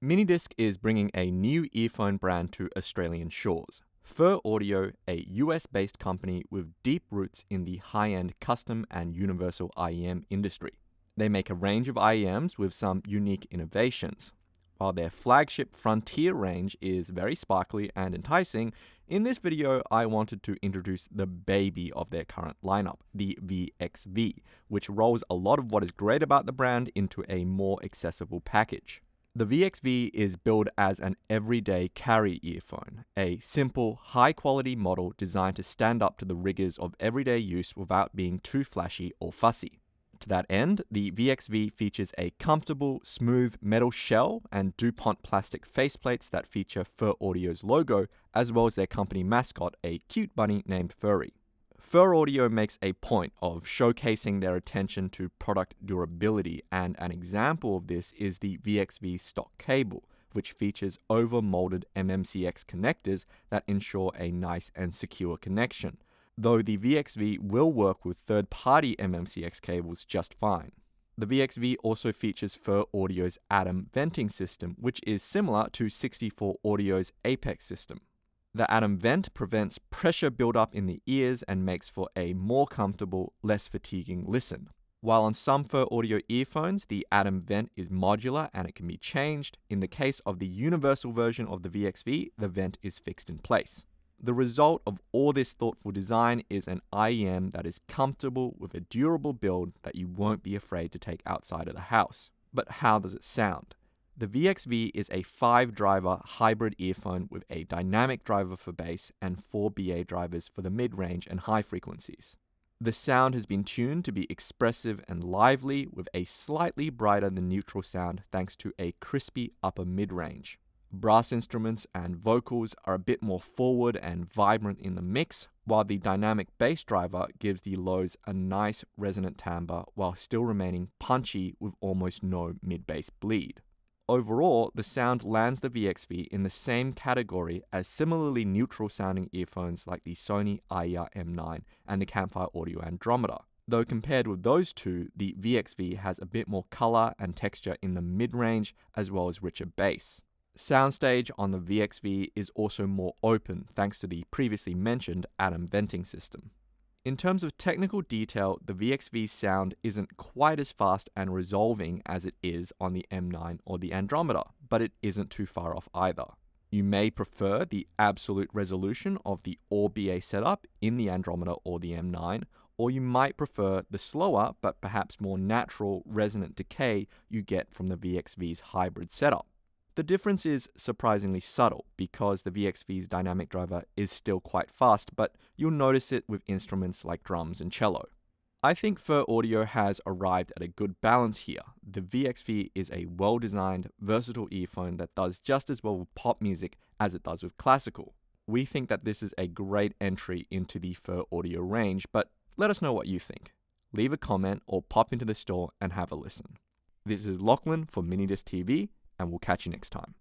Minidisc is bringing a new earphone brand to Australian shores. Fir Audio, a US-based company with deep roots in the high-end custom and universal IEM industry. They make a range of IEMs with some unique innovations. While their flagship Frontier range is very sparkly and enticing, in this video I wanted to introduce the baby of their current lineup, the VxV, which rolls a lot of what is great about the brand into a more accessible package. The VxV is billed as an everyday carry earphone, a simple, high-quality model designed to stand up to the rigors of everyday use without being too flashy or fussy. To that end, the VxV features a comfortable, smooth metal shell and DuPont plastic faceplates that feature Fir Audio's logo, as well as their company mascot, a cute bunny named Furry. Fir Audio makes a point of showcasing their attention to product durability, and an example of this is the VxV stock cable, which features over-molded MMCX connectors that ensure a nice and secure connection, though the VxV will work with third-party MMCX cables just fine. The VxV also features Fir Audio's Atom venting system, which is similar to 64 Audio's Apex system. The Atom vent prevents pressure buildup in the ears and makes for a more comfortable, less fatiguing listen. While on some Fir Audio earphones, the Atom vent is modular and it can be changed, in the case of the universal version of the VxV, the vent is fixed in place. The result of all this thoughtful design is an IEM that is comfortable with a durable build that you won't be afraid to take outside of the house. But how does it sound? The VxV is a 5-driver hybrid earphone with a dynamic driver for bass and 4 BA drivers for the mid-range and high frequencies. The sound has been tuned to be expressive and lively with a slightly brighter than neutral sound thanks to a crispy upper mid-range. Brass instruments and vocals are a bit more forward and vibrant in the mix, while the dynamic bass driver gives the lows a nice resonant timbre while still remaining punchy with almost no mid-bass bleed. Overall, the sound lands the VxV in the same category as similarly neutral-sounding earphones like the Sony IER M9 and the Campfire Audio Andromeda, though compared with those two, the VxV has a bit more color and texture in the mid-range as well as richer bass. Soundstage on the VxV is also more open thanks to the previously mentioned Atom venting system. In terms of technical detail, the VxV's sound isn't quite as fast and resolving as it is on the M9 or the Andromeda, but it isn't too far off either. You may prefer the absolute resolution of the All-BA setup in the Andromeda or the M9, or you might prefer the slower but perhaps more natural resonant decay you get from the VxV's hybrid setup. The difference is surprisingly subtle because the VxV's dynamic driver is still quite fast, but you'll notice it with instruments like drums and cello. I think Fir Audio has arrived at a good balance here. The VxV is a well-designed, versatile earphone that does just as well with pop music as it does with classical. We think that this is a great entry into the Fir Audio range, but let us know what you think. Leave a comment or pop into the store and have a listen. This is Lachlan for Minidisc TV, and we'll catch you next time.